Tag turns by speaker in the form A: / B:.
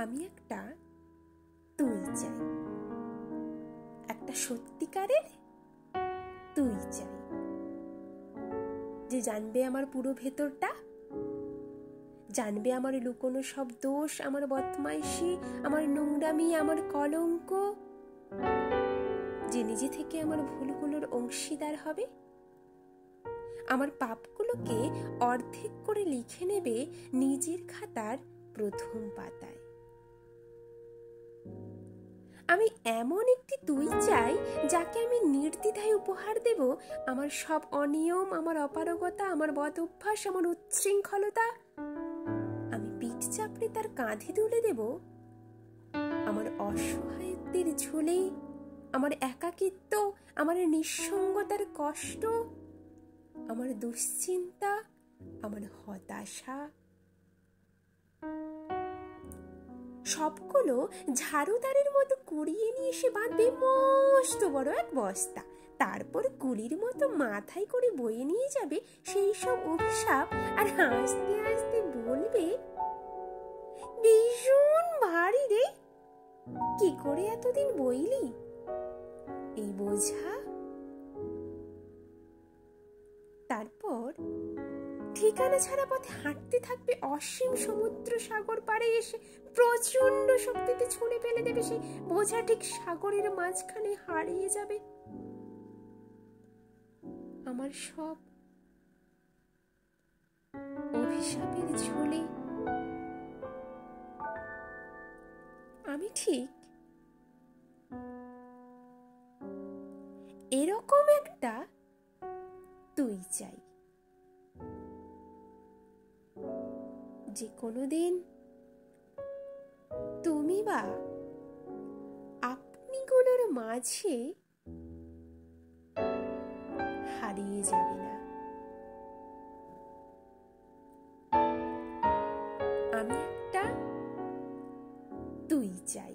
A: আমি একটা তুই চাই, একটা সত্যিকারের তুই চাই, যে জানবে আমার পুরো ভেতরটা, জানবে আমার লুকোনো সব দোষ, আমার বদমাইশি, আমার নোংরামি, আমার কলঙ্ক, যে নিজে থেকে আমার ভুলগুলোর অংশীদার হবে, আমার পাপগুলোকে অর্ধেক করে লিখে নেবে নিজের খাতার প্রথম পাতায়। আমি এমন একটি তুই চাই, যাকে আমি নির্দ্বিধায় উপহার দেব আমার সব অনিয়ম, আমার অপারগতা, আমার বদ অভ্যাস, আমার উচ্ছৃঙ্খলতা। আমি পিঠ চাপড়ে তার কাঁধে তুলে দেব আমার অসহায়ত্বের ঝুলে, আমার একাকিত্ব, আমার নিঃসঙ্গতার কষ্ট, আমার দুশ্চিন্তা, আমার হতাশা। সবগুলো ঝাড়ুদারের মতো কুড়িয়ে নিয়ে এসে বাঁধবে মস্ত বড় এক বস্তা। তারপর কুলির মতো মাথায় করে বয়ে নিয়ে যাবে সেই সব অভিশাপ, আর হাসতে হাসতে বলবে, ভীষণ ভারী রে, কি করে এতদিন বইলি এই বোঝা। তারপর ঠিকানা ছাড়া পথে হাঁটতে থাকবে অসীম সমুদ্র সাগর পাড়ে এসে প্রচন্ড শক্তিতে ছুঁড়ে ফেলে দেবে সেই বোঝা, ঠিক সাগরের মাঝখানে হারিয়ে যাবে। আমার সব অভিশাপের ঝোলে আমি ঠিক এরকম একটা তুই চাই, যে কোনোদিন তুমি বা আপনিগুলোর মাঝে হারিয়ে যাবে না। আমি একটা তুই চাই।